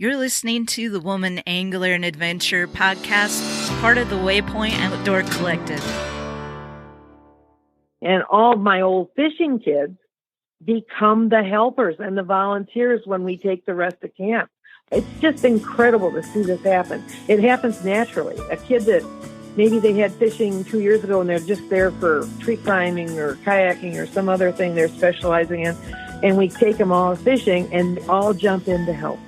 You're listening to the Woman Angler and Adventure podcast, part of the Waypoint Outdoor Collective. And all of my old fishing kids become the helpers and the volunteers when we take the rest of camp. It's just incredible to see this happen. It happens naturally. A kid that maybe they had fishing 2 years ago and they're just there for tree climbing or kayaking or some other thing they're specializing in, and we take them all fishing and they all jump in to help.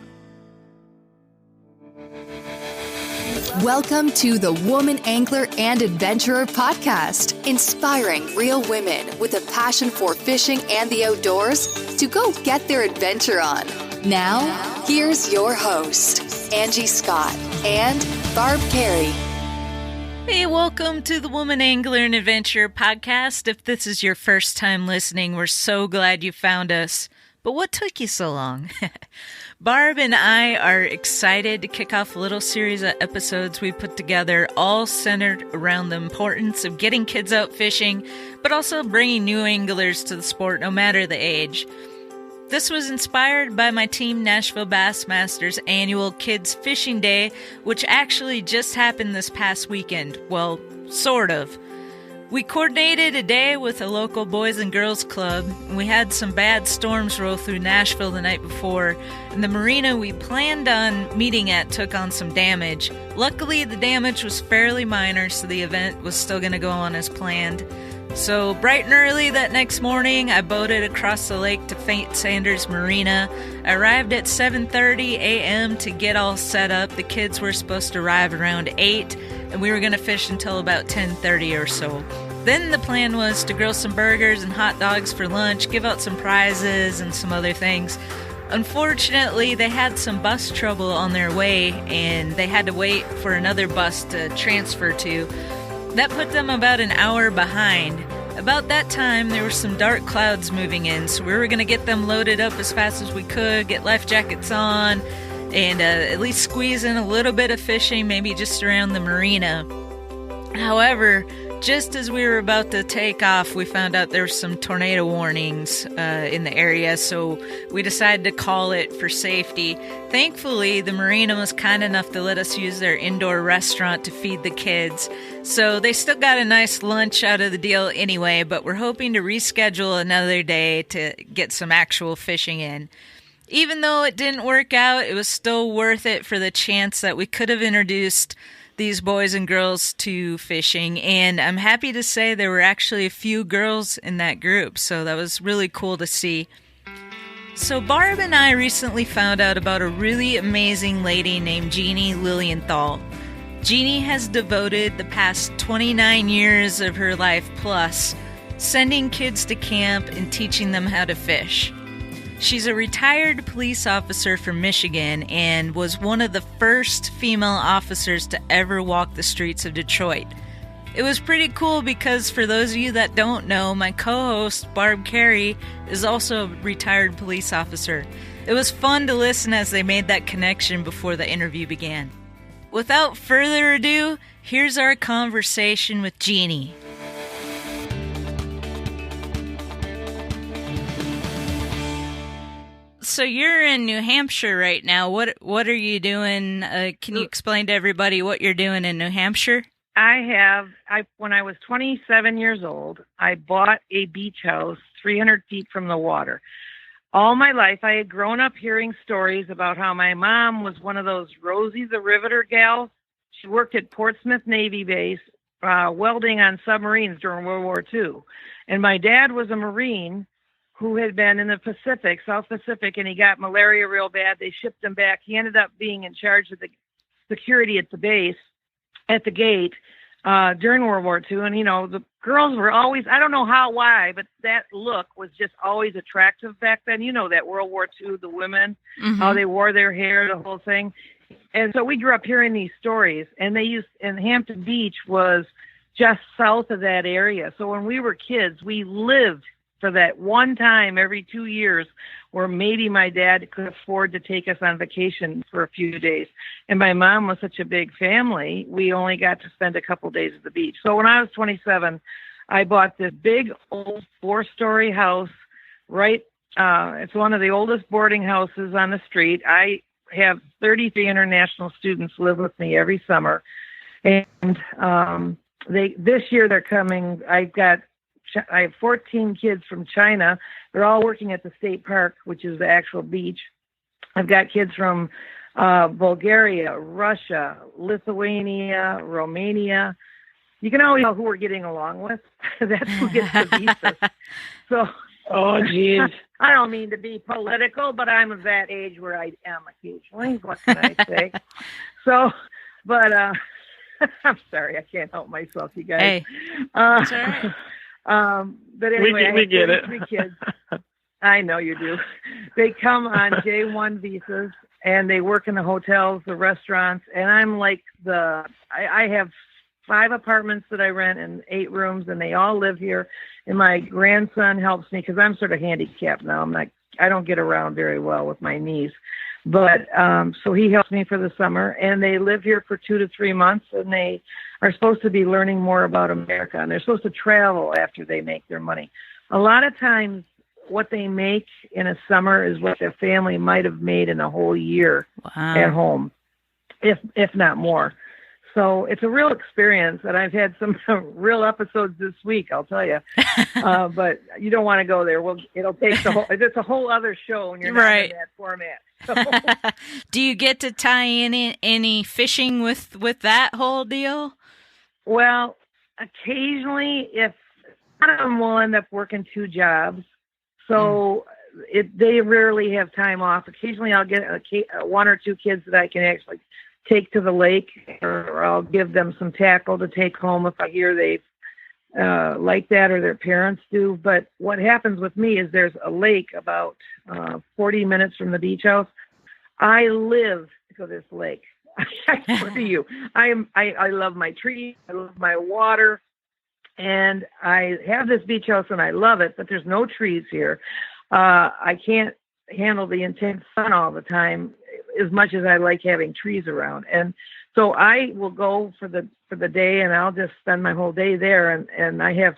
Welcome to the Woman Angler and Adventurer podcast, inspiring real women with a passion for fishing and the outdoors to go get their adventure on. Now, here's your host, Angie Scott and Barb Carey. Hey, welcome to the Woman Angler and Adventurer podcast. If this is your first time listening, we're so glad you found us. But what took you so long? Barb and I are excited to kick off a little series of episodes we put together, all centered around the importance of getting kids out fishing, but also bringing new anglers to the sport no matter the age. This was inspired by my Team Nashville Bassmasters annual Kids Fishing Day, which actually just happened this past weekend. Well, sort of. We coordinated a day with a local Boys and Girls Club, and we had some bad storms roll through Nashville the night before, and the marina we planned on meeting at took on some damage. Luckily, the damage was fairly minor, so the event was still going to go on as planned. So, bright and early that next morning, I boated across the lake to Fate Sanders Marina. I arrived at 7:30 a.m. to get all set up. The kids were supposed to arrive around 8, and we were going to fish until about 10:30 or so. Then the plan was to grill some burgers and hot dogs for lunch, give out some prizes and some other things. Unfortunately, they had some bus trouble on their way, and they had to wait for another bus to transfer to. That put them about an hour behind. About that time, there were some dark clouds moving in, so we were going to get them loaded up as fast as we could, get life jackets on, and at least squeeze in a little bit of fishing, maybe just around the marina. However, just as we were about to take off, we found out there were some tornado warnings in the area, so we decided to call it for safety. Thankfully, the marina was kind enough to let us use their indoor restaurant to feed the kids, so they still got a nice lunch out of the deal anyway, but we're hoping to reschedule another day to get some actual fishing in. Even though it didn't work out, it was still worth it for the chance that we could have introduced these boys and girls to fishing, and I'm happy to say there were actually a few girls in that group, so that was really cool to see. So Barb and I recently found out about a really amazing lady named Jeannie Lilienthal. Jeannie has devoted the past 29 years of her life plus sending kids to camp and teaching them how to fish. She's a retired police officer from Michigan and was one of the first female officers to ever walk the streets of Detroit. It was pretty cool because for those of you that don't know, my co-host Barb Carey is also a retired police officer. It was fun to listen as they made that connection before the interview began. Without further ado, here's our conversation with Jeannie. So you're in New Hampshire right now. What are you doing? Can you explain to everybody what you're doing in New Hampshire? When I was 27 years old, I bought a beach house 300 feet from the water. All my life, I had grown up hearing stories about how my mom was one of those Rosie the Riveter gals. She worked at Portsmouth Navy Base, welding on submarines during World War II. And my dad was a Marine who had been in the Pacific, South Pacific, and he got malaria real bad. They shipped him back. He ended up being in charge of the security at the base, at the gate, during World War II. And, you know, the girls were always, I don't know why, but that look was just always attractive back then. You know, that World War II, the women, how they wore their hair, the whole thing. And so we grew up hearing these stories, and and Hampton Beach was just south of that area. So when we were kids, we lived for that one time every 2 years where maybe my dad could afford to take us on vacation for a few days. And my mom was such a big family, we only got to spend a couple days at the beach. So when I was 27, I bought this big old 4-story house, right? It's one of the oldest boarding houses on the street. I have 33 international students live with me every summer. And this year they're coming. I have 14 kids from China. They're all working at the state park, which is the actual beach. I've got kids from Bulgaria, Russia, Lithuania, Romania. You can always tell who we're getting along with. That's who gets the visas. So, oh, geez. I don't mean to be political, but I'm of that age where I am occasionally. What can I say? So, but I'm sorry, I can't help myself, you guys. Hey, that's all right. But anyway, we get it. 3 kids. I know you do. They come on J1 visas, and they work in the hotels, the restaurants, and I'm like I have 5 apartments that I rent and 8 rooms, and they all live here. And my grandson helps me because I'm sort of handicapped now. I don't get around very well with my knees. But so he helps me for the summer, and they live here for 2 to 3 months, and they are supposed to be learning more about America, and they're supposed to travel after they make their money. A lot of times what they make in a summer is what their family might have made in a whole year at home, if not more. So it's a real experience, and I've had some real episodes this week, I'll tell you. But you don't want to go there. It'll take it's a whole other show, and you're not in that format. So. Do you get to tie in any fishing with that whole deal? Well, occasionally, if one of them will end up working 2 jobs, so they rarely have time off. Occasionally, I'll get 1 or 2 kids that I can actually take to the lake, or I'll give them some tackle to take home if I hear they like that or their parents do. But what happens with me is there's a lake about 40 minutes from the beach house. I live to this lake. I swear to you, I love my trees, I love my water, and I have this beach house and I love it, but there's no trees here. I can't handle the intense sun all the time as much as I like having trees around. And so I will go for the day, and I'll just spend my whole day there. And I have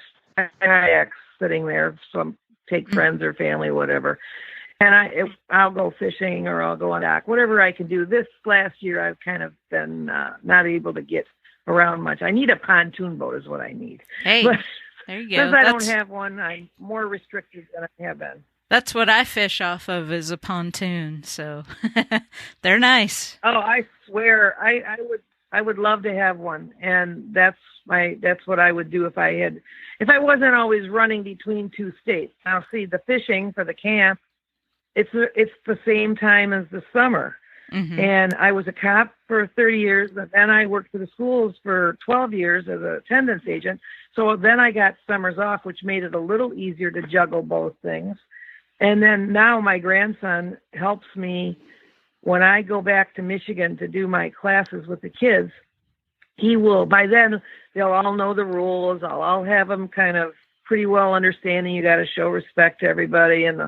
kayaks sitting there, so take friends or family, whatever. And I'll go fishing, or I'll go on dock, whatever I can do. This last year, I've kind of been not able to get around much. I need a pontoon boat is what I need. Hey, but there you go. Since I don't have one, I'm more restricted than I have been. That's what I fish off of, is a pontoon. So they're nice. Oh, I swear, I would love to have one, and that's what I would do if I wasn't always running between 2 states. Now, see, the fishing for the camp, it's the same time as the summer. Mm-hmm. And I was a cop for 30 years, but then I worked for the schools for 12 years as an attendance agent. So then I got summers off, which made it a little easier to juggle both things. And then now my grandson helps me when I go back to Michigan to do my classes with the kids. By then, they'll all know the rules. I'll have them kind of pretty well understanding. You got to show respect to everybody and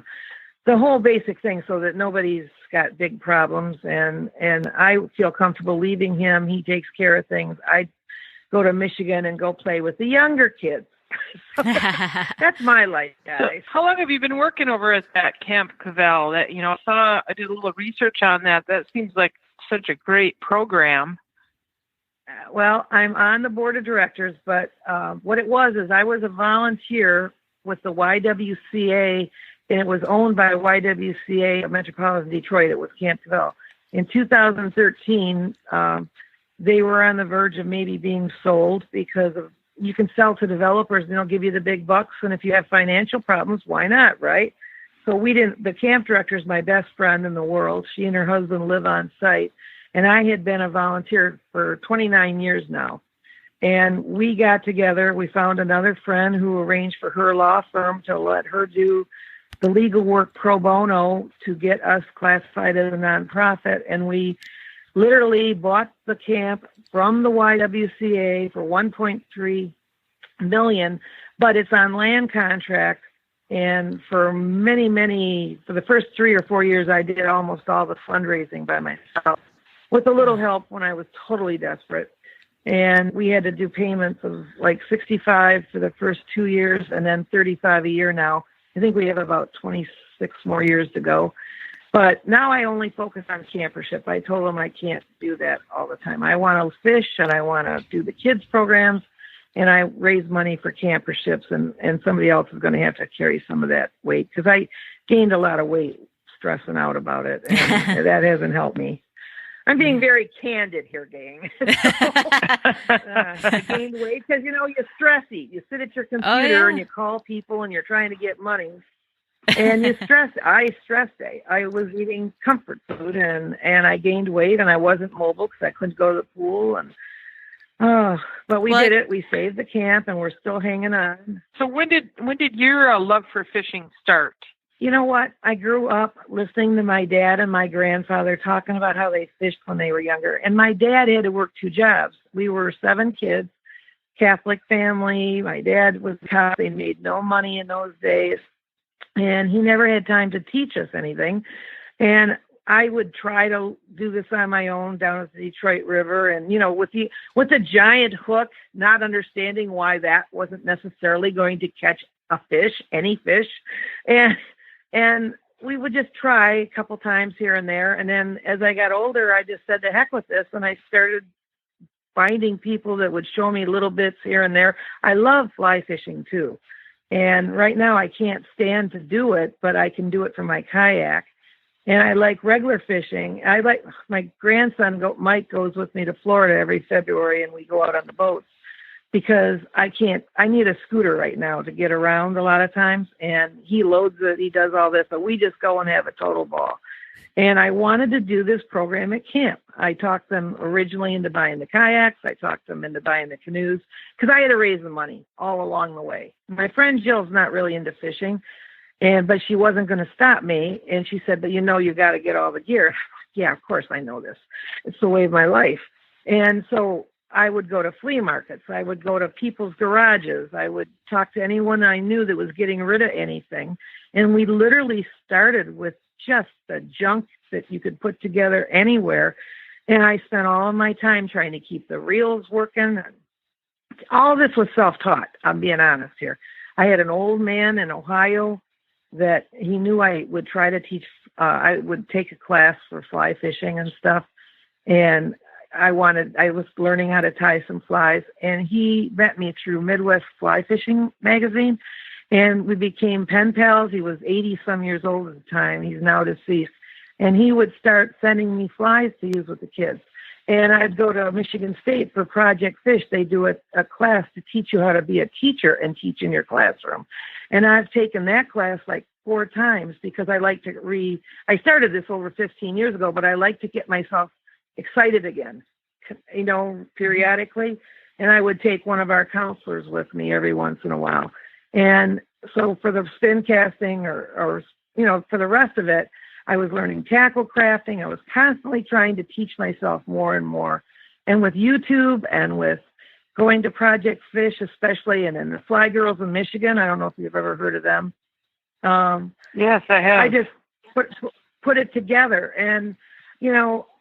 the whole basic thing, so that nobody's got big problems. And I feel comfortable leaving him. He takes care of things. I go to Michigan and go play with the younger kids. So that's my life, guys. How long have you been working over at that Camp Cavell? That I did a little research on that. That seems like such a great program. Well, I'm on the board of directors, but what it was is I was a volunteer with the YWCA, and it was owned by YWCA of Metropolitan Detroit. It was Camp Cavell. In 2013, they were on the verge of maybe being sold because of you can sell to developers and they'll give you the big bucks. And if you have financial problems, why not, right? So the camp director is my best friend in the world. She and her husband live on site. And I had been a volunteer for 29 years now. And we got together. We found another friend who arranged for her law firm to let her do the legal work pro bono to get us classified as a nonprofit. And we literally bought the camp from the YWCA for $1.3 million, but it's on land contract. And for for the first 3 or 4 years, I did almost all the fundraising by myself with a little help when I was totally desperate. And we had to do payments of like $65 for the first 2 years and then $35 a year now. I think we have about 26 more years to go. But now I only focus on campership. I told them I can't do that all the time. I want to fish and I want to do the kids programs, and I raise money for camperships, and somebody else is going to have to carry some of that weight because I gained a lot of weight stressing out about it, and that hasn't helped me. I'm being very candid here, gang. I gained weight because, you're stressy. You sit at your computer and you call people and you're trying to get money. And you stress. I stressed. I was eating comfort food, and I gained weight, and I wasn't mobile because I couldn't go to the pool. And but we did it. We saved the camp, and we're still hanging on. So when did your love for fishing start? You know what? I grew up listening to my dad and my grandfather talking about how they fished when they were younger, and my dad had to work 2 jobs. We were 7 kids, Catholic family. My dad was a cop. They made no money in those days. And he never had time to teach us anything. And I would try to do this on my own down at the Detroit River. And, with the giant hook, not understanding why that wasn't necessarily going to catch a fish, any fish. And we would just try a couple times here and there. And then as I got older, I just said, to heck with this. And I started finding people that would show me little bits here and there. I love fly fishing too. And right now I can't stand to do it, but I can do it for my kayak. And I like regular fishing. I like my grandson, Mike, goes with me to Florida every February, and we go out on the boats because I need a scooter right now to get around a lot of times. And he loads it. He does all this, but we just go and have a total ball. And I wanted to do this program at camp. I talked them originally into buying the kayaks. I talked them into buying the canoes because I had to raise the money all along the way. My friend Jill's not really into fishing, but she wasn't going to stop me. And she said, but you got to get all the gear. Yeah, of course I know this. It's the way of my life. And so I would go to flea markets. I would go to people's garages. I would talk to anyone I knew that was getting rid of anything. And we literally started with just the junk that you could put together anywhere. And I spent all of my time trying to keep the reels working. All this was self-taught. I'm being honest here. I had an old man in Ohio that he knew I would try to teach. I would take a class for fly fishing and stuff. And I was learning how to tie some flies. And he met me through Midwest Fly Fishing magazine. And we became pen pals. He was 80 some years old at the time. He's now deceased. And he would start sending me flies to use with the kids. And I'd go to Michigan State for Project Fish. They do a class to teach you how to be a teacher and teach in your classroom. And I've taken that class like 4 times because I like to I started this over 15 years ago, but I like to get myself excited again, periodically. And I would take one of our counselors with me every once in a while. And so for the spin casting or for the rest of it, I was learning tackle crafting. I was constantly trying to teach myself more and more. And with YouTube and with going to Project Fish, especially, and then the Fly Girls in Michigan, I don't know if you've ever heard of them. Yes, I have. I just put it together. And,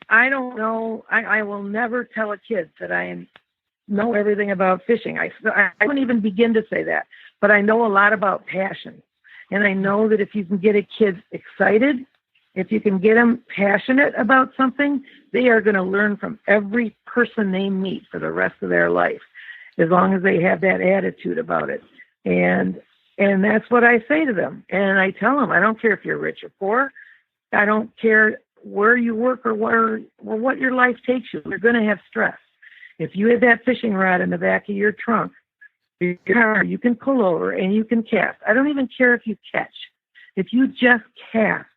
I don't know. I will never tell a kid that I know everything about fishing. I wouldn't even begin to say that. But I know a lot about passion. And I know that if you can get a kid excited, if you can get them passionate about something, they are going to learn from every person they meet for the rest of their life, as long as they have that attitude about it. And that's what I say to them. And I tell them, I don't care if you're rich or poor. I don't care where you work or what your life takes you. You're going to have stress. If you have that fishing rod in the back of your trunk, your car, you can pull over and you can cast. I don't even care if you catch. If you just cast,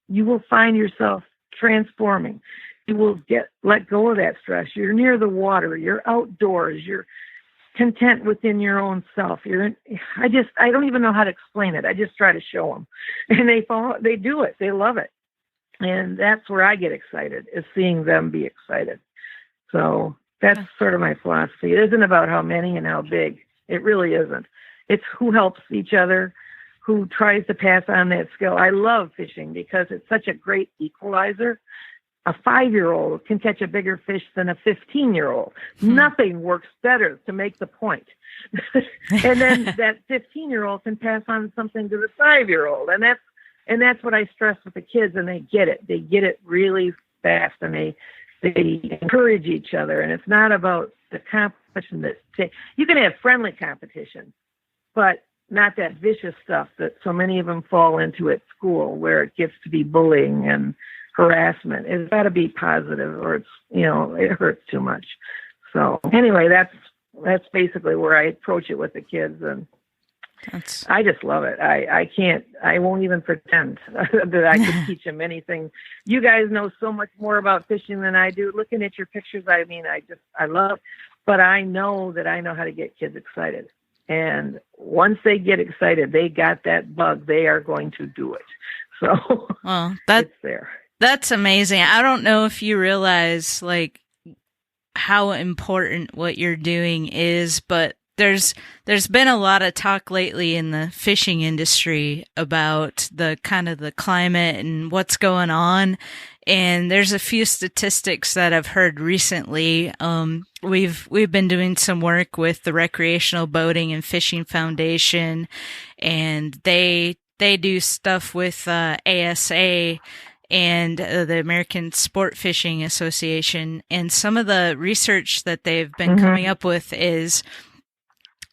you will find yourself transforming. You will let go of that stress. You're near the water. You're outdoors. You're content within your own self. I don't even know how to explain it. I just try to show them, and they do it. They love it. And that's where I get excited, is seeing them be excited. So that's sort of my philosophy. It isn't about how many and how big. It really isn't. It's who helps each other, who tries to pass on that skill. I love fishing because it's such a great equalizer. A 5-year-old can catch a bigger fish than a 15-year-old. Nothing works better to make the point. And then that 15-year-old can pass on something to the 5-year-old. And And that's what I stress with the kids, and they get it. They get it really fast, and they encourage each other. And it's not about the competition that you can have friendly competition, but not that vicious stuff that so many of them fall into at school, where it gets to be bullying and harassment. It's got to be positive, or it's, it hurts too much. So anyway, that's basically where I approach it with the kids, and I just love it. I won't even pretend that I could teach them anything. You guys know so much more about fishing than I do. Looking at your pictures, I love, but I know that I know how to get kids excited. And once they get excited, they got that bug, they are going to do it. So it's there. That's amazing. I don't know if you realize how important what you're doing is, but there's been a lot of talk lately in the fishing industry about the kind of the climate and what's going on. And there's a few statistics that I've heard recently. We've been doing some work with the Recreational Boating and Fishing Foundation, and they do stuff with ASA and the American Sport Fishing Association. And some of the research that they've been coming up with is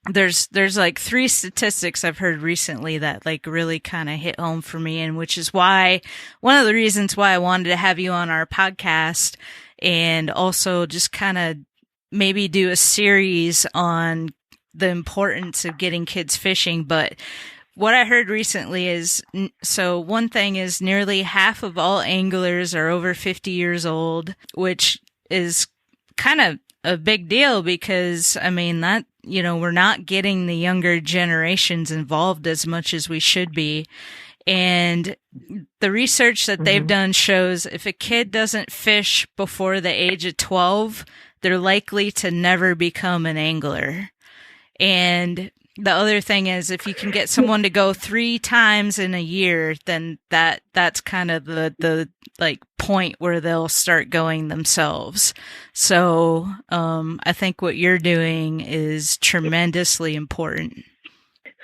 there's 3 statistics I've heard recently that really kind of hit home for me, and which is why one of the reasons why I wanted to have you on our podcast, and also just kind of maybe do a series on the importance of getting kids fishing. But what I heard recently is, so one thing is nearly half of all anglers are over 50 years old, which is kind of a big deal because, that, we're not getting the younger generations involved as much as we should be. And the research that they've done shows if a kid doesn't fish before the age of 12, they're likely to never become an angler. And the other thing is, if you can get someone to go 3 times in a year, then that's kind of the point where they'll start going themselves. So I think what you're doing is tremendously important.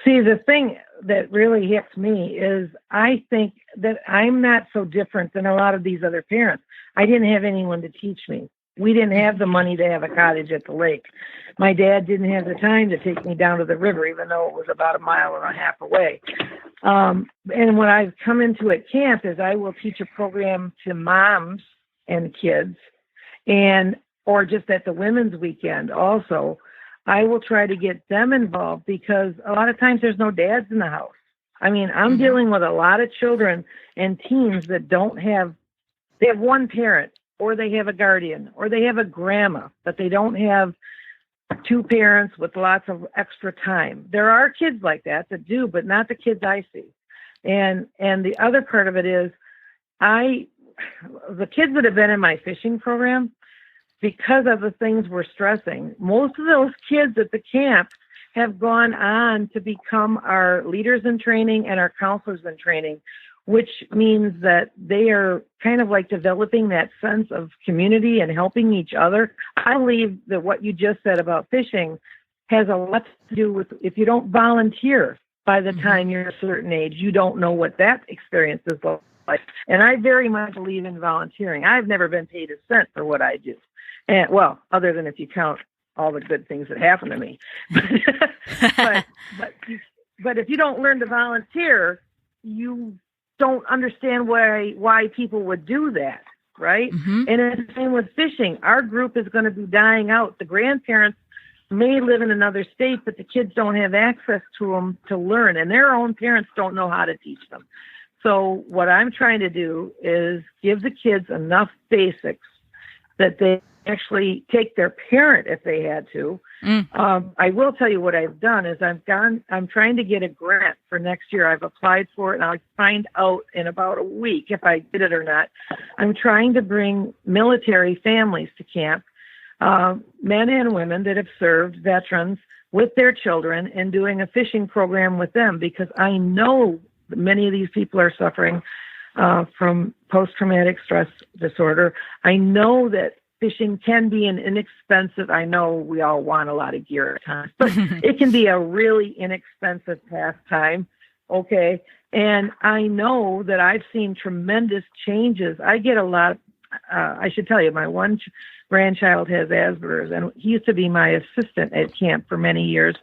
See, the thing that really hits me is I think that I'm not so different than a lot of these other parents. I didn't have anyone to teach me. We didn't have the money to have a cottage at the lake. My dad didn't have the time to take me down to the river, even though it was about 1.5 miles away. And what I've come into at camp is I will teach a program to moms and kids, or just at the women's weekend also. I will try to get them involved because a lot of times there's no dads in the house. I'm dealing with a lot of children and teens that they have one parent, or they have a guardian, or they have a grandma, but they don't have 2 parents with lots of extra time. There are kids like that do, but not the kids I see. And the other part of it is the kids that have been in my fishing program, because of the things we're stressing, most of those kids at the camp have gone on to become our leaders in training and our counselors in training, which means that they are kind of developing that sense of community and helping each other. I believe that what you just said about fishing has a lot to do with, if you don't volunteer by the time you're a certain age, you don't know what that experience is like. And I very much believe in volunteering. I've never been paid a cent for what I do. And other than if you count all the good things that happen to me. but if you don't learn to volunteer, you don't understand why people would do that, right? And it's the same with fishing. Our group is going to be dying out. The grandparents may live in another state, but the kids don't have access to them to learn, and their own parents don't know how to teach them. So what I'm trying to do is give the kids enough basics that they actually take their parent if they had to. I will tell you what I've done is I'm trying to get a grant for next year. I've applied for it, and I'll find out in about a week if I get it or not. I'm trying to bring military families to camp, men and women that have served, veterans, with their children, and doing a fishing program with them, because I know many of these people are suffering from post-traumatic stress disorder. I know that fishing can be an inexpensive, I know we all want a lot of gear at times, but it can be a really inexpensive pastime Okay. And I know that I've seen tremendous changes. I get a lot. I should tell you, my one grandchild has Asperger's, and he used to be my assistant at camp for many years.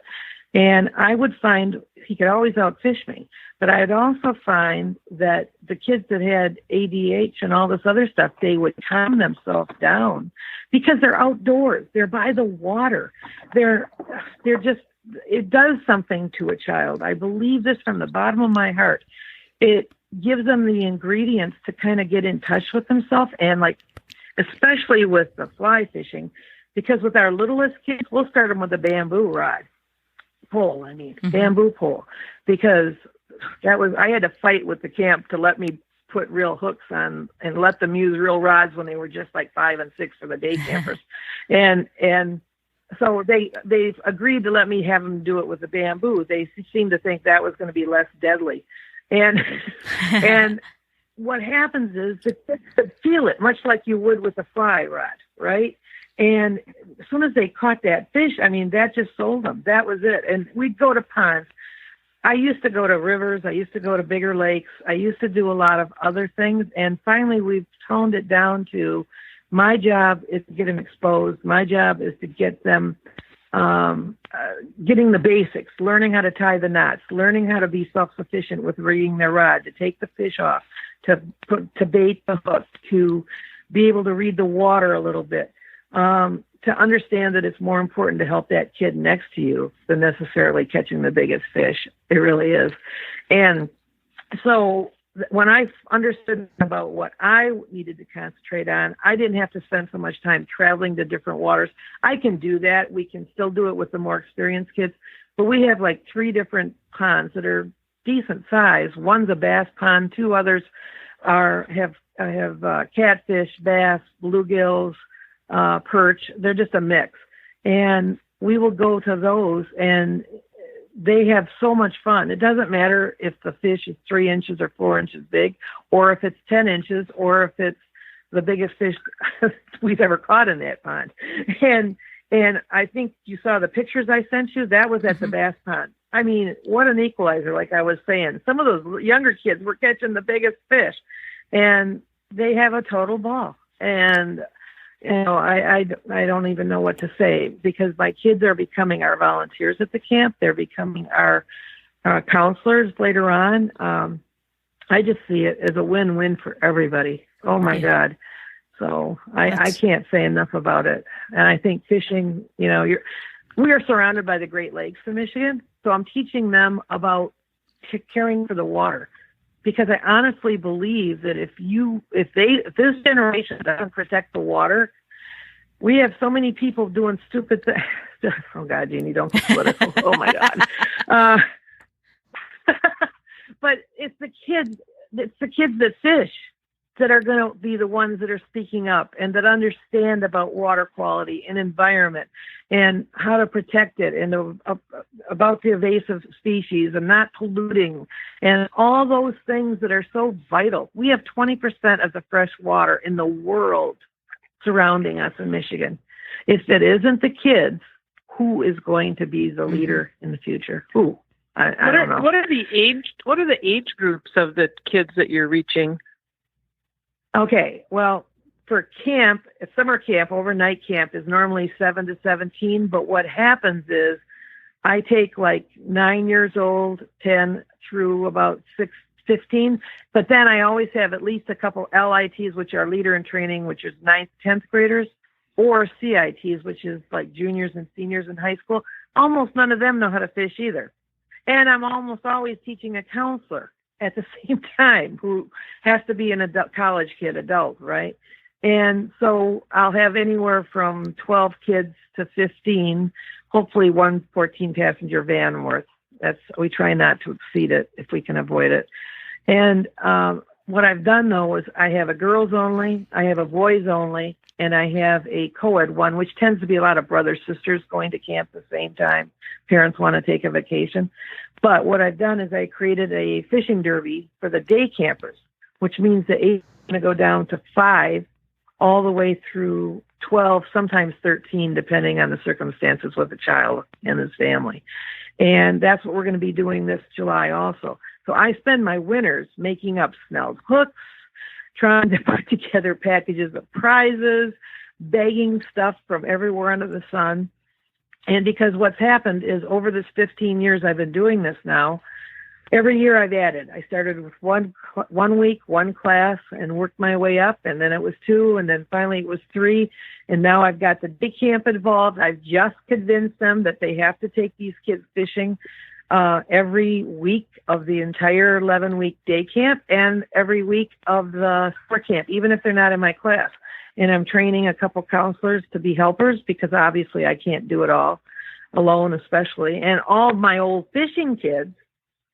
And I would find he could always outfish me. But I'd also find that the kids that had ADH and all this other stuff, they would calm themselves down because they're outdoors. They're by the water. They're just, it does something to a child. I believe this from the bottom of my heart. It gives them the ingredients to kind of get in touch with themselves, and like, especially with the fly fishing, because with our littlest kids, we'll start them with a bamboo rod. Bamboo pole, because I had to fight with the camp to let me put real hooks on and let them use real rods when they were just like 5 and 6 for the day campers. and so they've agreed to let me have them do it with the bamboo. They seem to think that was going to be less deadly. And what happens is the kids feel it much like you would with a fly rod, right? And as soon as they caught that fish, I mean, that just sold them. That was it. And we'd go to ponds. I used to go to rivers. I used to go to bigger lakes. I used to do a lot of other things. And finally, we've toned it down to my job is to get them exposed. My job is to get them getting the basics, learning how to tie the knots, learning how to be self-sufficient with rigging their rod, to take the fish off, to bait the hook, to be able to read the water a little bit. To understand that it's more important to help that kid next to you than necessarily catching the biggest fish. It really is. And so when I understood about what I needed to concentrate on, I didn't have to spend so much time traveling to different waters. I can do that. We can still do it with the more experienced kids, but we have like 3 different ponds that are decent size. One's a bass pond. 2 others have catfish, bass, bluegills, perch. They're just a mix. And we will go to those, and they have so much fun. It doesn't matter if the fish is 3 inches or 4 inches big, or if it's 10 inches, or if it's the biggest fish we've ever caught in that pond. And I think you saw the pictures I sent you. That was at the bass pond. I mean, what an equalizer, like I was saying. Some of those younger kids were catching the biggest fish, and they have a total ball. And I don't even know what to say, because my kids are becoming our volunteers at the camp. They're becoming our counselors later on. I just see it as a win-win for everybody. Oh my God. So I can't say enough about it. And I think fishing, we are surrounded by the Great Lakes in Michigan. So I'm teaching them about caring for the water, because I honestly believe that if this generation doesn't protect the water, we have so many people doing stupid things. Oh God, Jeannie, don't get political. Oh my God. But it's the kids that fish that are going to be the ones that are speaking up and that understand about water quality and environment and how to protect it, and about the invasive species and not polluting and all those things that are so vital. We have 20% of the fresh water in the world surrounding us in Michigan. If it isn't the kids, who is going to be the leader in the future? Who? I don't know. What are the age groups of the kids that you're reaching? Okay, well, for camp, summer camp, overnight camp is normally 7 to 17. But what happens is I take like 9 years old, 10 through about 15. But then I always have at least a couple LITs, which are leader in training, which is 9th, 10th graders, or CITs, which is like juniors and seniors in high school. Almost none of them know how to fish either. And I'm almost always teaching a counselor at the same time, who has to be an adult right? And so I'll have anywhere from 12 kids to 15, hopefully one 14-passenger van worth. We try not to exceed it if we can avoid it. And what I've done, though, is I have a girls only, I have a boys only, and I have a co-ed one, which tends to be a lot of brothers, sisters going to camp at the same time. Parents want to take a vacation. But what I've done is I created a fishing derby for the day campers, which means the 8 is going to go down to 5 all the way through 12, sometimes 13, depending on the circumstances with the child and his family. And that's what we're going to be doing this July also. So I spend my winters making up Snell's hooks, trying to put together packages of prizes, begging stuff from everywhere under the sun. And because what's happened is over this 15 years I've been doing this now, every year I've added. I started with one week, one class, and worked my way up, and then it was 2, and then finally it was 3, and now I've got the day camp involved. I've just convinced them that they have to take these kids fishing every week of the entire 11-week day camp and every week of the summer camp, even if they're not in my class. And I'm training a couple counselors to be helpers because obviously I can't do it all alone, especially. And all of my old fishing kids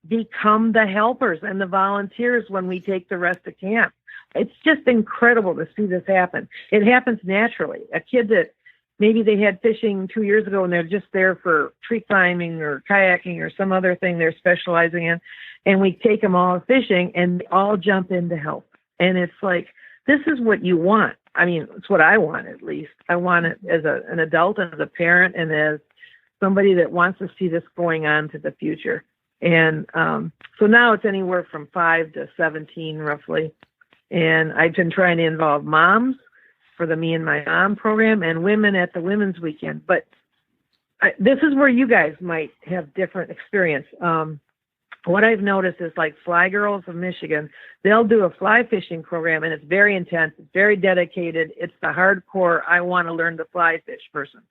become the helpers and the volunteers when we take the rest of camp. It's just incredible to see this happen. It happens naturally. A kid that maybe they had fishing 2 years ago and they're just there for tree climbing or kayaking or some other thing they're specializing in, and we take them all fishing and they all jump in to help. And it's like, this is what you want. I mean, it's what I want, at least. I want it as an adult and as a parent and as somebody that wants to see this going on to the future. And so now it's anywhere from 5 to 17, roughly. And I've been trying to involve moms for the Me and My Mom program and women at the Women's Weekend. But this is where you guys might have different experience. What I've noticed is like Fly Girls of Michigan, they'll do a fly fishing program, and it's very intense. It's very dedicated. It's the hardcore, I want to learn to fly fish person.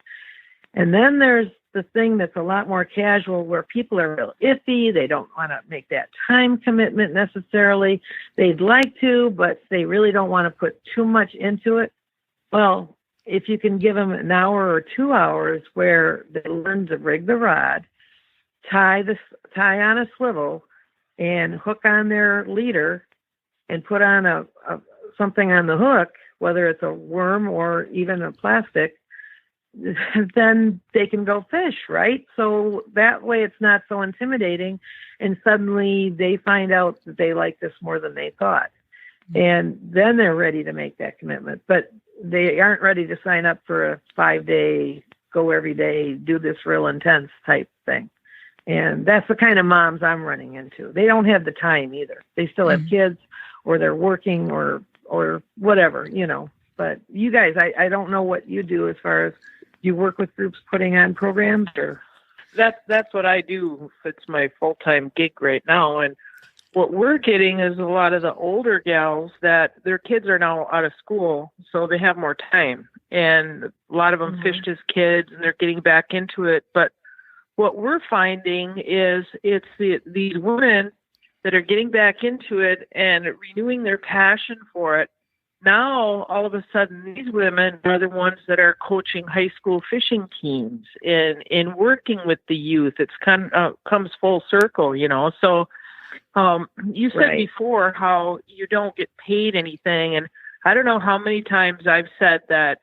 And then there's the thing that's a lot more casual where people are real iffy. They don't want to make that time commitment necessarily. They'd like to, but they really don't want to put too much into it. Well, if you can give them an hour or 2 hours where they learn to rig the rod, tie on a swivel, and hook on their leader, and put on something on the hook, whether it's a worm or even a plastic, then they can go fish, right? So that way it's not so intimidating, and suddenly they find out that they like this more than they thought. And then they're ready to make that commitment. But they aren't ready to sign up for a 5-day, go every day, do this real intense type thing. And that's the kind of moms I'm running into. They don't have the time either. They still have kids, or they're working, or whatever, you know. But you guys, I don't know what you do as far as, you work with groups putting on programs, or? That's what I do. It's my full-time gig right now. And what we're getting is a lot of the older gals that their kids are now out of school, so they have more time. And a lot of them fished as kids, and they're getting back into it. But what we're finding is it's these women that are getting back into it and renewing their passion for it. Now, all of a sudden, these women are the ones that are coaching high school fishing teams and working with the youth. It's kind of comes full circle, you know. So you said before how you don't get paid anything, and I don't know how many times I've said that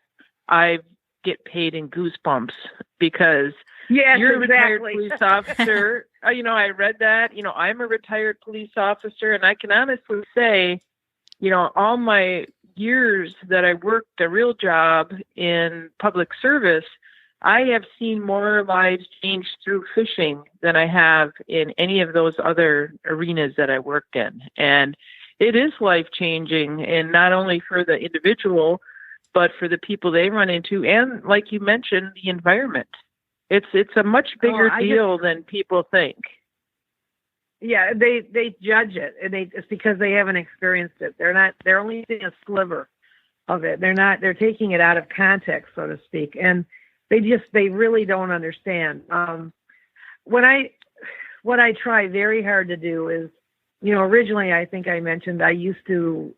I get paid in goosebumps because you're a retired police officer. You know, I read that. You know, I'm a retired police officer, and I can honestly say, you know, all my years that I worked a real job in public service, I have seen more lives changed through fishing than I have in any of those other arenas that I worked in. And it is life-changing, and not only for the individual, but for the people they run into, and like you mentioned, the environment. It's a much bigger deal than people think. Yeah, they judge it, and it's because they haven't experienced it. They're only seeing a sliver of it. They're taking it out of context, so to speak, and they really don't understand. What I try very hard to do is, you know, originally I think I mentioned I used to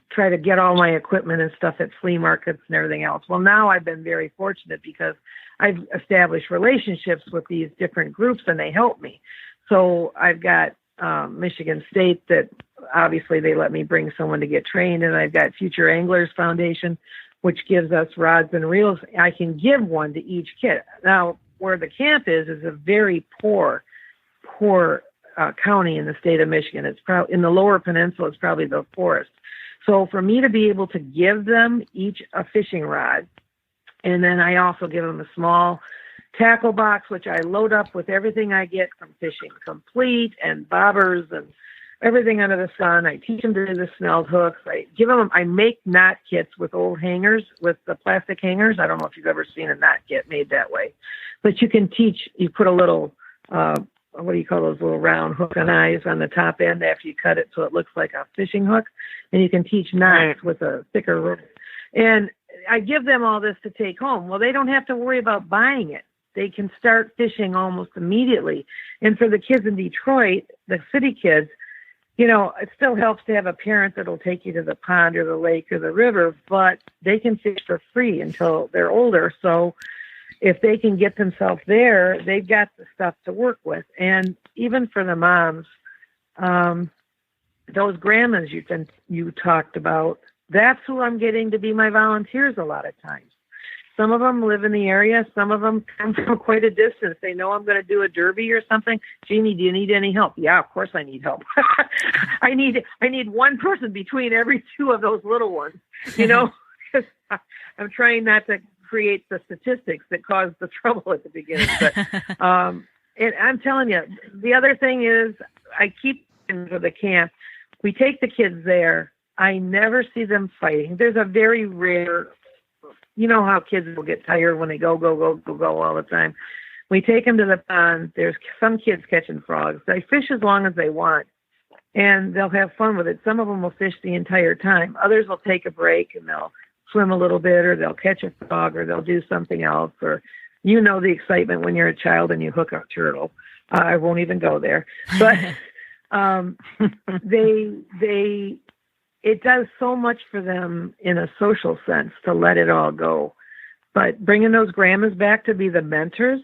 try to get all my equipment and stuff at flea markets and everything else. Well, now I've been very fortunate because I've established relationships with these different groups, and they help me. So I've got Michigan State that obviously they let me bring someone to get trained, and I've got Future Anglers Foundation, which gives us rods and reels. I can give one to each kid. Now, where the camp is a very poor county in the state of Michigan. It's probably in the Lower Peninsula. It's probably the poorest. So for me to be able to give them each a fishing rod, and then I also give them a small tackle box, which I load up with everything I get from Fishing Complete and bobbers and everything under the sun. I teach them to do the snelled hooks. I make knot kits with old hangers, with the plastic hangers. I don't know if you've ever seen a knot kit made that way, but you put a little, what do you call those little round hook and eyes on the top end after you cut it so it looks like a fishing hook, and you can teach knots with a thicker rope. And I give them all this to take home. Well, they don't have to worry about buying it. They can start fishing almost immediately. And for the kids in Detroit, the city kids, it still helps to have a parent that'll take you to the pond or the lake or the river, but they can fish for free until they're older. So if they can get themselves there, they've got the stuff to work with. And even for the moms, those grandmas you talked about, that's who I'm getting to be my volunteers a lot of times. Some of them live in the area. Some of them come from quite a distance. They know I'm going to do a derby or something. Jeannie, do you need any help? Yeah, of course I need help. I need one person between every two of those little ones, because I'm trying not to create the statistics that caused the trouble at the beginning. But and I'm telling you, the other thing is I keep for the camp. We take the kids there. I never see them fighting. There's a very rare, you know how kids will get tired when they go all the time. We take them to the pond. There's some kids catching frogs. They fish as long as they want, and they'll have fun with it. Some of them will fish the entire time. Others will take a break, and they'll swim a little bit, or they'll catch a frog, or they'll do something else. Or the excitement when you're a child and you hook a turtle. I won't even go there. But it does so much for them in a social sense to let it all go. But bringing those grandmas back to be the mentors,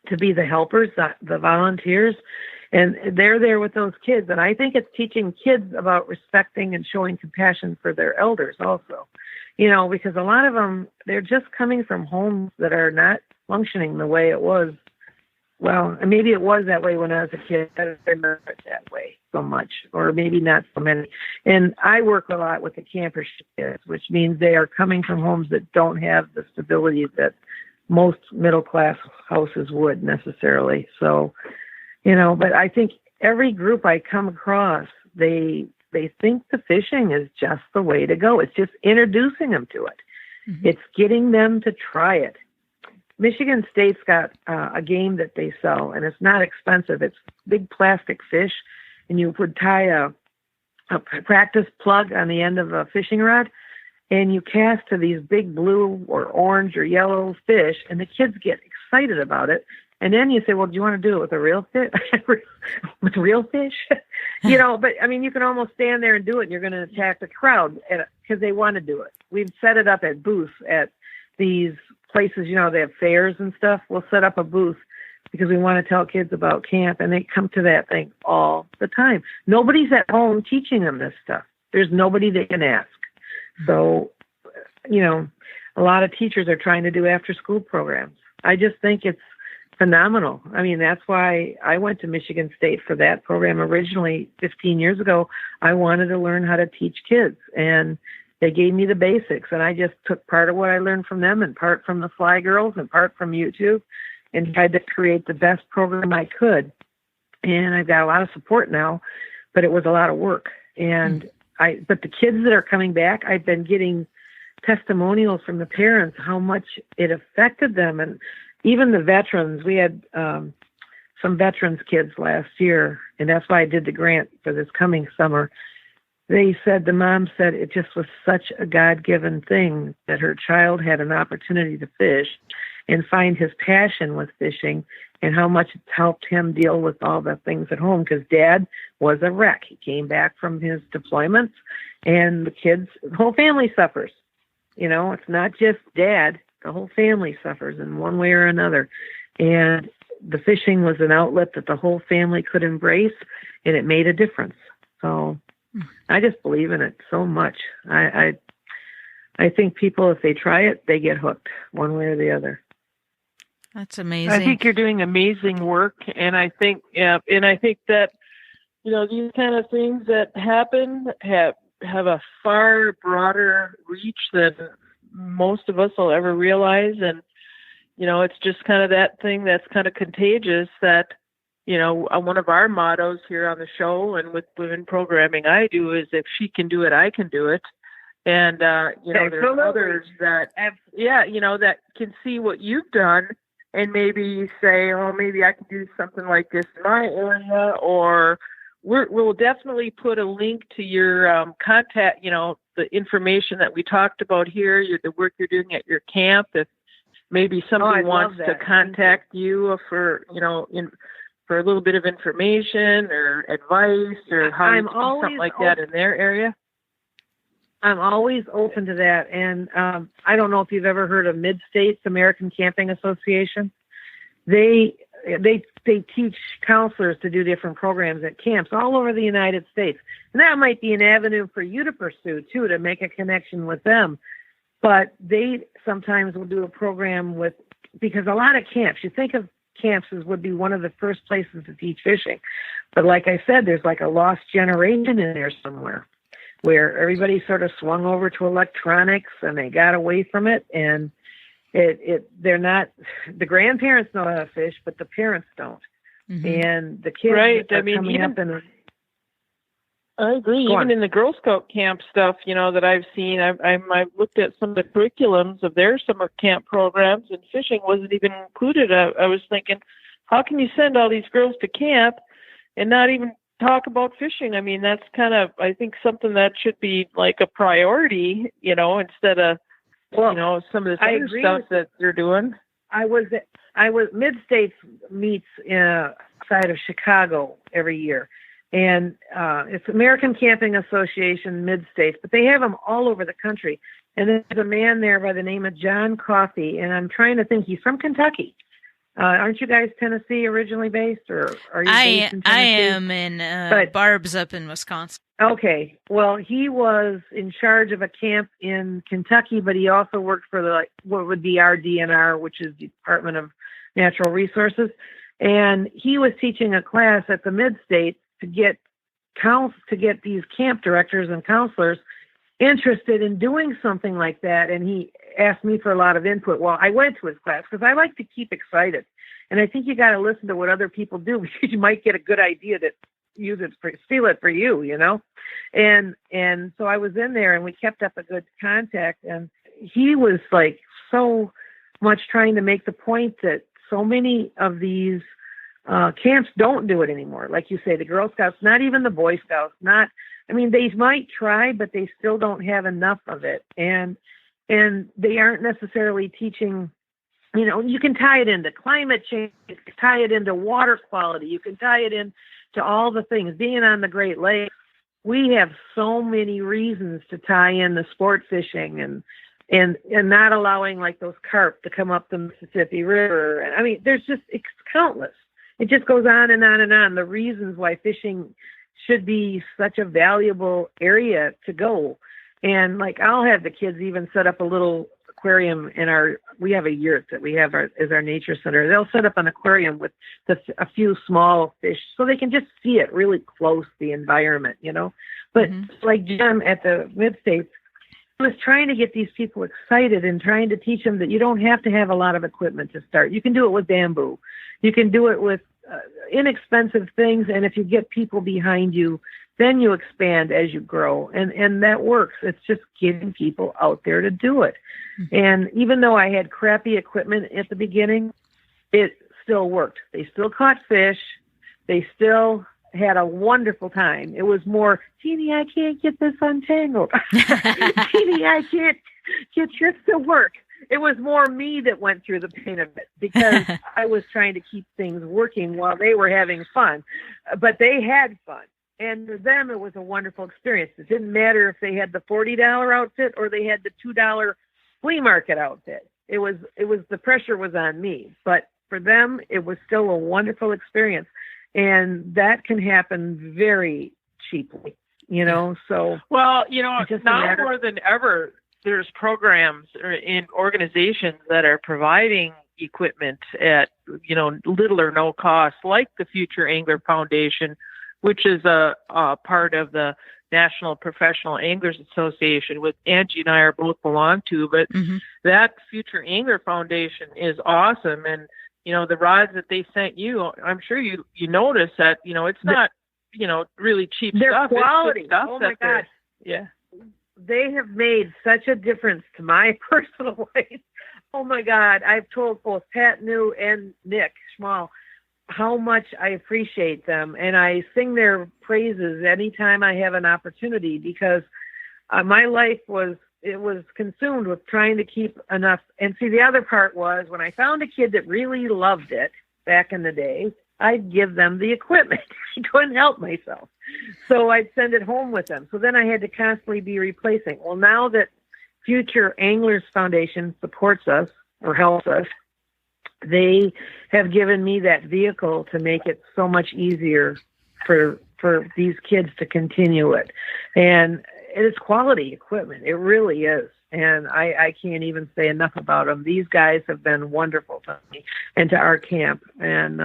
to be the helpers, the volunteers, and they're there with those kids. And I think it's teaching kids about respecting and showing compassion for their elders also. Because a lot of them, they're just coming from homes that are not functioning the way it was. Well, maybe it was that way when I was a kid. I don't remember it that way so much, or maybe not so many. And I work a lot with the camper kids, which means they are coming from homes that don't have the stability that most middle-class houses would necessarily. So, but I think every group I come across, they think the fishing is just the way to go. It's just introducing them to it. Mm-hmm. It's getting them to try it. Michigan State's got a game that they sell, and it's not expensive. It's big plastic fish, and you would tie a practice plug on the end of a fishing rod, and you cast to these big blue or orange or yellow fish, and the kids get excited about it. And then you say, well, do you want to do it with a real fish? With real fish? But you can almost stand there and do it, and you're going to attack the crowd because they want to do it. We've set it up at booths at these places, they have fairs and stuff. We'll set up a booth because we want to tell kids about camp, and they come to that thing all the time. Nobody's at home teaching them this stuff. There's nobody they can ask. So, a lot of teachers are trying to do after-school programs. I just think it's phenomenal. That's why I went to Michigan State for that program originally 15 years ago. I wanted to learn how to teach kids, and they gave me the basics, and I just took part of what I learned from them and part from the Fly Girls and part from YouTube and tried to create the best program I could. And I've got a lot of support now, but it was a lot of work. And but the kids that are coming back, I've been getting testimonials from the parents, how much it affected them. And even the veterans, we had some veterans kids last year, and that's why I did the grant for this coming summer. The mom said it just was such a God-given thing that her child had an opportunity to fish and find his passion with fishing, and how much it's helped him deal with all the things at home, because Dad was a wreck. He came back from his deployments, and the whole family suffers. It's not just Dad. The whole family suffers in one way or another. And the fishing was an outlet that the whole family could embrace, and it made a difference. So I just believe in it so much. I think people, if they try it, they get hooked one way or the other. That's amazing. I think you're doing amazing work, and I think that these kind of things that happen have a far broader reach than most of us will ever realize. And it's just kind of that thing that's kind of contagious that, one of our mottos here on the show and with women programming I do is if she can do it, I can do it. And, there's others that, that can see what you've done and maybe say, oh, maybe I can do something like this in my area, or we'll definitely put a link to your contact, the information that we talked about here, the work you're doing at your camp. If maybe somebody wants to contact you for, for a little bit of information or advice or how to do something like that in their area. I'm always open to that. And I don't know if you've ever heard of Mid-States American Camping Association. They teach counselors to do different programs at camps all over the United States. And that might be an avenue for you to pursue, too, to make a connection with them. But they sometimes will do a program because a lot of camps, you think of camps as would be one of the first places to teach fishing. But like I said, there's like a lost generation in there somewhere where everybody sort of swung over to electronics and they got away from it. And they're not, the grandparents know how to fish, but the parents don't. Mm-hmm. And the kids are coming up and I agree. Even in the Girl Scout camp stuff, that I've seen, I've looked at some of the curriculums of their summer camp programs, and fishing wasn't even included. I was thinking, how can you send all these girls to camp and not even talk about fishing? I mean, that's kind of, I think, something that should be like a priority, instead of, some of the other stuff that they're doing. I was Mid-States meets outside of Chicago every year. And it's American Camping Association Mid-States, but they have them all over the country. And there's a man there by the name of John Coffey, and I'm trying to think, he's from Kentucky. Aren't you guys Tennessee originally based, or are you based in Tennessee? I am, and Barb's up in Wisconsin. Okay. Well, he was in charge of a camp in Kentucky, but he also worked for what would be our DNR, which is the Department of Natural Resources. And he was teaching a class at the Mid-States to get these camp directors and counselors interested in doing something like that. And he asked me for a lot of input. Well, I went to his class because I like to keep excited. And I think you got to listen to what other people do because you might get a good idea that steal it for you, And so I was in there and we kept up a good contact. And he was like so much trying to make the point that so many of these camps don't do it anymore. Like you say, the Girl Scouts, not even the Boy Scouts, they might try, but they still don't have enough of it. And they aren't necessarily teaching, you can tie it into climate change, you can tie it into water quality, you can tie it into all the things. Being on the Great Lakes, we have so many reasons to tie in the sport fishing and not allowing like those carp to come up the Mississippi River. And it's countless. It just goes on and on and on. The reasons why fishing should be such a valuable area to go. And like, I'll have the kids even set up a little aquarium we have a yurt that we have as our nature center. They'll set up an aquarium with a few small fish so they can just see it really close, the environment, But like Jim at the Mid-States, I was trying to get these people excited and trying to teach them that you don't have to have a lot of equipment to start. You can do it with bamboo. You can do it with inexpensive things. And if you get people behind you, then you expand as you grow. And that works. It's just getting people out there to do it. Mm-hmm. And even though I had crappy equipment at the beginning, it still worked. They still caught fish. They still had a wonderful time. It was more, Jeannie, I can't get this untangled. Jeannie, I can't get this to work. It was more me that went through the pain of it because I was trying to keep things working while they were having fun. But they had fun. And for them, it was a wonderful experience. It didn't matter if they had the $40 outfit or they had the $2 flea market outfit. It was the pressure was on me. But for them, it was still a wonderful experience. And that can happen very cheaply, so. Well, now more than ever, there's programs in organizations that are providing equipment at, little or no cost, like the Future Angler Foundation, which is a part of the National Professional Anglers Association, which Angie and I are both belong to. But that Future Angler Foundation is awesome. And, the rods that they sent you, I'm sure you notice that, it's not, really cheap They're stuff. quality. It's good stuff. Oh, my God. Yeah. They have made such a difference to my personal life. Oh, my God. I've told both Pat New and Nick Schmal how much I appreciate them. And I sing their praises anytime I have an opportunity, because my life was consumed with trying to keep enough. And see, the other part was when I found a kid that really loved it back in the day, I'd give them the equipment. I couldn't help myself. So I'd send it home with them. So then I had to constantly be replacing. Well, now that Future Anglers Foundation supports us or helps us, they have given me that vehicle to make it so much easier for these kids to continue it. And it's quality equipment. It really is. And I can't even say enough about them. These guys have been wonderful to me and to our camp. And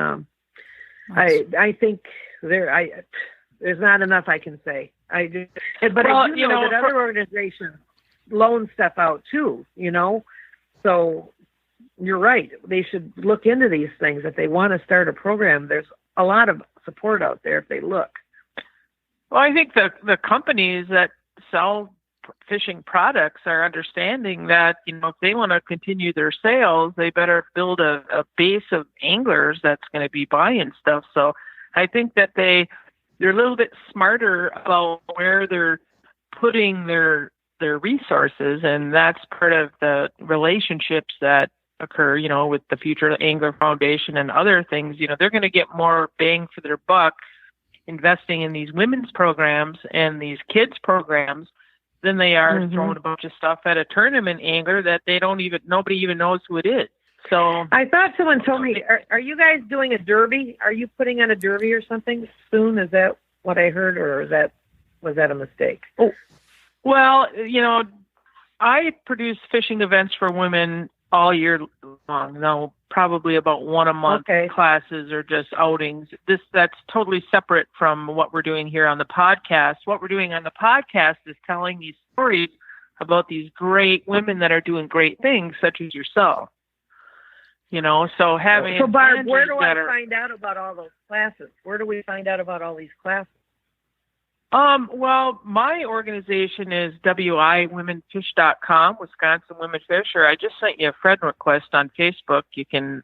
I think there's not enough I can say. I do that other organizations loan stuff out too, So you're right. They should look into these things. If they want to start a program, there's a lot of support out there if they look. Well, I think the companies that sell fishing products are understanding that, if they want to continue their sales, they better build a base of anglers that's going to be buying stuff. So I think that they're a little bit smarter about where they're putting their resources, and that's part of the relationships that occur, with the Future Angler Foundation and other things. They're going to get more bang for their buck investing in these women's programs and these kids programs than they are throwing a bunch of stuff at a tournament angler that nobody even knows who it is. So I thought someone told me, are you guys doing a derby? Are you putting on a derby or something soon? Is that what I heard, or was that a mistake? Oh, well, I produce fishing events for women all year long. Now, probably about one a month classes or just outings. That's totally separate from what we're doing here on the podcast. What we're doing on the podcast is telling these stories about these great women that are doing great things, such as yourself. So having So Barb, where do I find out about all those classes? Where do we find out about all these classes? Well, my organization is wiwomenfish.com, Wisconsin Women Fish, or I just sent you a friend request on Facebook. You can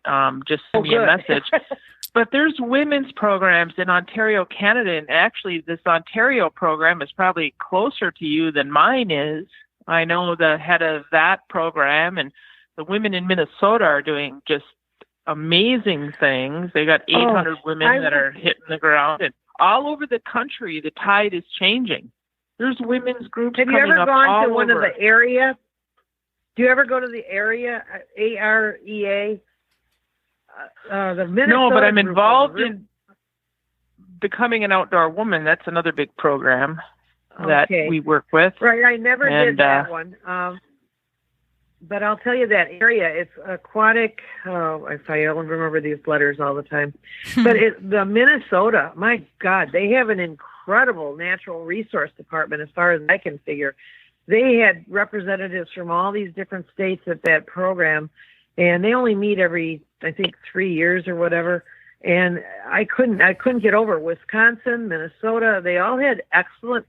just send me a message. But there's women's programs in Ontario, Canada, and actually this Ontario program is probably closer to you than mine is. I know the head of that program, and the women in Minnesota are doing just amazing things. They got 800 women that are hitting the ground, and all over the country, the tide is changing. There's women's groups coming up all over. Have you ever gone to one of the area? Do you ever go to the area, AREA? The Minnesota No, but I'm involved in Becoming an Outdoor Woman. That's another big program that we work with. Right, I never did that one. But I'll tell you that area, it's aquatic. I don't remember these letters all the time. But the Minnesota, my God, they have an incredible natural resource department as far as I can figure. They had representatives from all these different states at that program, and they only meet every, I think, 3 years or whatever. And I couldn't get over Wisconsin, Minnesota. They all had excellent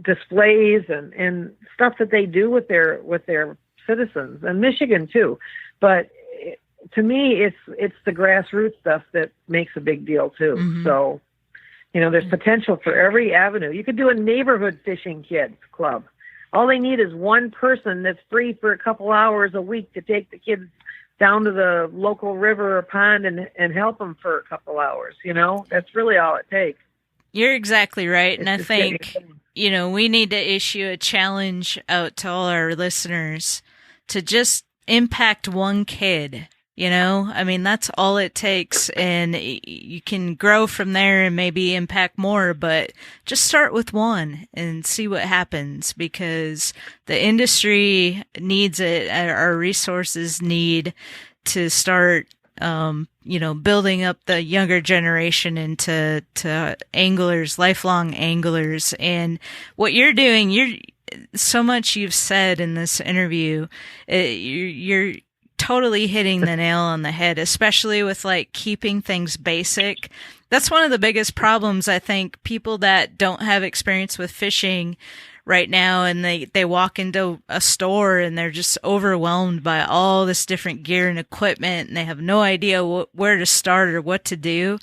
displays and stuff that they do with their citizens, and Michigan too. But to me, it's the grassroots stuff that makes a big deal too. So, there's potential for every avenue. You could do a neighborhood fishing kids club. All they need is one person that's free for a couple hours a week to take the kids down to the local river or pond and help them for a couple hours. That's really all it takes. You're exactly right. And I think, we need to issue a challenge out to all our listeners to just impact one kid. That's all it takes. And you can grow from there and maybe impact more, but just start with one and see what happens, because the industry needs it. Our resources need to start building up the younger generation into anglers, lifelong anglers. And what you're doing, so much you've said in this interview, you're totally hitting the nail on the head, especially with like keeping things basic. That's one of the biggest problems, I think, people that don't have experience with fishing right now, and they walk into a store and they're just overwhelmed by all this different gear and equipment, and they have no idea where to start or what to do.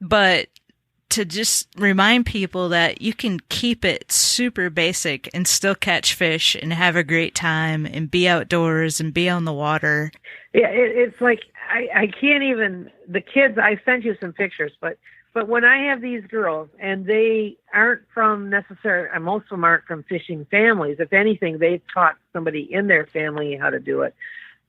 But to just remind people that you can keep it super basic and still catch fish and have a great time and be outdoors and be on the water. Yeah, it's like I can't even, the kids, I sent you some pictures, but when I have these girls and they aren't from necessarily, most of them aren't from fishing families. If anything, they've taught somebody in their family how to do it.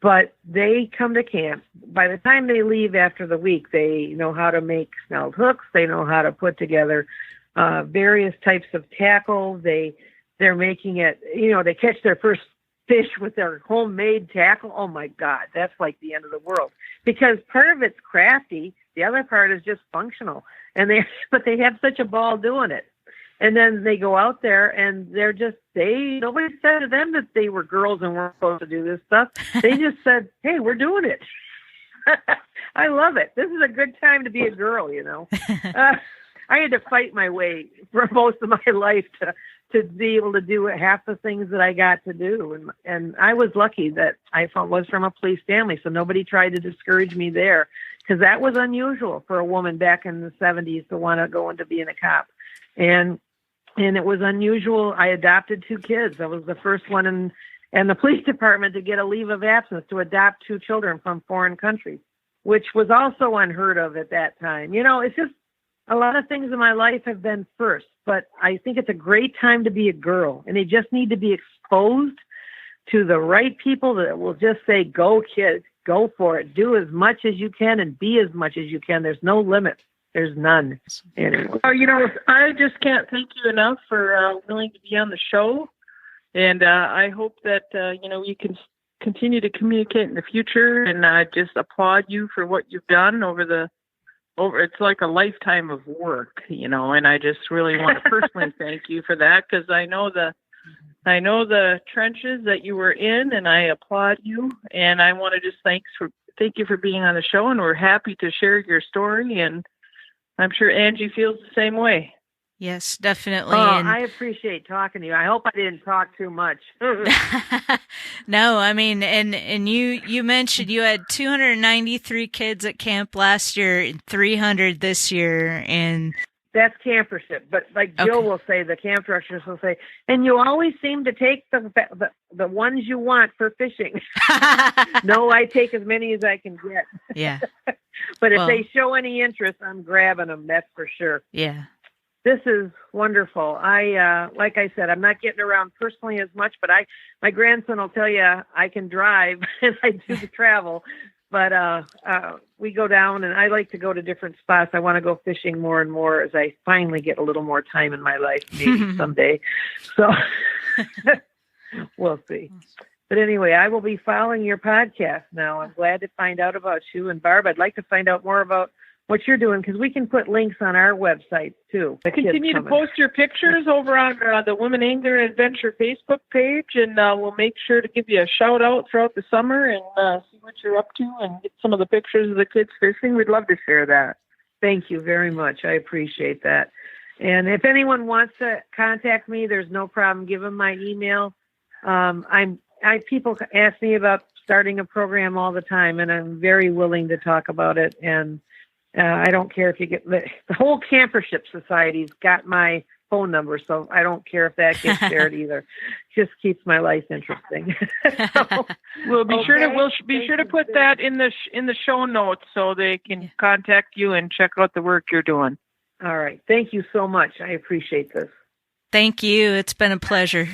But they come to camp. By the time they leave after the week, they know how to make snelled hooks. They know how to put together various types of tackle. They're making it, they catch their first fish with their homemade tackle. Oh my God, that's like the end of the world. Because part of it's crafty, the other part is just functional. But they have such a ball doing it. And then they go out there and nobody said to them that they were girls and weren't supposed to do this stuff. They just said, hey, we're doing it. I love it. This is a good time to be a girl, I had to fight my way for most of my life to be able to do half the things that I got to do. And I was lucky that I was from a police family, so nobody tried to discourage me there, because that was unusual for a woman back in the 70s to want to go into being a cop. And it was unusual. I adopted 2 kids. I was the first one in the police department to get a leave of absence to adopt 2 children from foreign countries, which was also unheard of at that time. It's just a lot of things in my life have been first, but I think it's a great time to be a girl, and they just need to be exposed to the right people that will just say, go kids, go for it. Do as much as you can and be as much as you can. There's no limit. There's none. Anyway. I just can't thank you enough for willing to be on the show. And I hope that, you can continue to communicate in the future. And I just applaud you for what you've done it's like a lifetime of work, and I just really want to personally thank you for that, because I know the trenches that you were in, and I applaud you. And I want to just thank you for being on the show, and we're happy to share your story, and I'm sure Angie feels the same way. Yes, definitely. I appreciate talking to you. I hope I didn't talk too much. No, I mean, and you mentioned you had 293 kids at camp last year and 300 this year, and that's campership. But like Jill will say, the camp directors will say, and you always seem to take the ones you want for fishing. No, I take as many as I can get. Yeah. But if they show any interest, I'm grabbing them. That's for sure. Yeah. This is wonderful. Like I said, I'm not getting around personally as much, but my grandson will tell you I can drive and I do the travel. But we go down, and I like to go to different spots. I want to go fishing more and more as I finally get a little more time in my life, maybe someday. So we'll see. But anyway, I will be following your podcast now. I'm glad to find out about you. And Barb, I'd like to find out more about what you're doing, because we can put links on our website too. Continue to post your pictures over on the Women Angler Adventure Facebook page, and we'll make sure to give you a shout out throughout the summer and see what you're up to and get some of the pictures of the kids fishing. We'd love to share that. Thank you very much. I appreciate that. And if anyone wants to contact me, there's no problem. Give them my email. People ask me about starting a program all the time, and I'm very willing to talk about it. And I don't care if you get the whole Campership Society's got my phone number, so I don't care if that gets shared either. Just keeps my life interesting. So, we'll be sure to put that in the show notes so they can contact you and check out the work you're doing. All right. Thank you so much. I appreciate this. Thank you. It's been a pleasure.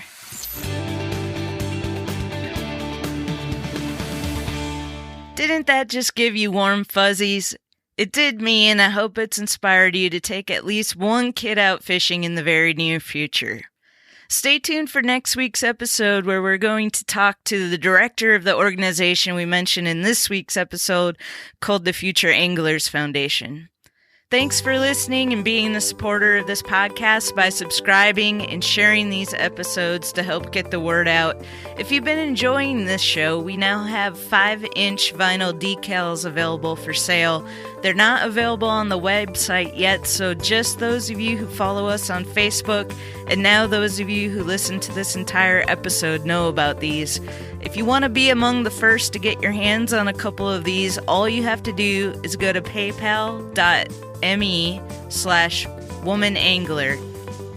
Didn't that just give you warm fuzzies? It did me, and I hope it's inspired you to take at least one kid out fishing in the very near future. Stay tuned for next week's episode where we're going to talk to the director of the organization we mentioned in this week's episode called the Future Anglers Foundation. Thanks for listening and being a supporter of this podcast by subscribing and sharing these episodes to help get the word out. If you've been enjoying this show, we now have 5-inch vinyl decals available for sale. They're not available on the website yet, so just those of you who follow us on Facebook and now those of you who listen to this entire episode know about these. If you want to be among the first to get your hands on a couple of these, all you have to do is go to paypal.me/womanangler.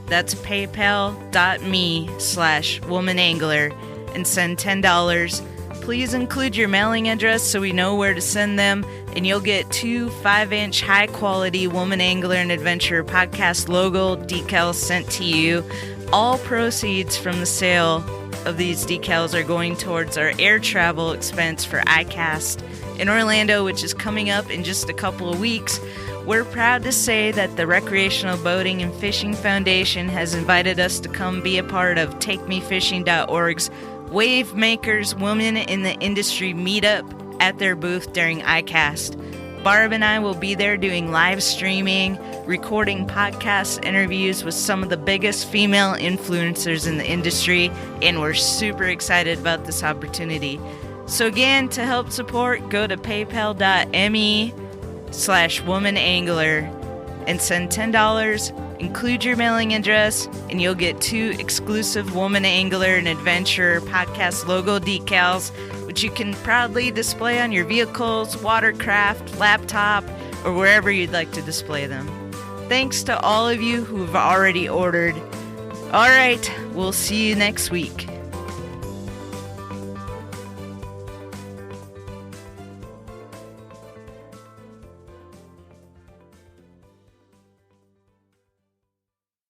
That's paypal.me/womanangler and send $10. Please include your mailing address so we know where to send them, and you'll get 2 5-inch high-quality Woman Angler and Adventurer podcast logo decals sent to you. All proceeds from the sale of these decals are going towards our air travel expense for ICAST in Orlando, which is coming up in just a couple of weeks. We're proud to say that the Recreational Boating and Fishing Foundation has invited us to come be a part of TakeMeFishing.org's Wave Makers Women in the Industry meetup at their booth during ICAST. Barb and I will be there doing live streaming, recording podcast interviews with some of the biggest female influencers in the industry, and we're super excited about this opportunity. So again, to help support, go to paypal.me/womanangler and send $10. Include your mailing address, and you'll get 2 exclusive Woman Angler and Adventurer podcast logo decals, which you can proudly display on your vehicles, watercraft, laptop, or wherever you'd like to display them. Thanks to all of you who have already ordered. All right, we'll see you next week.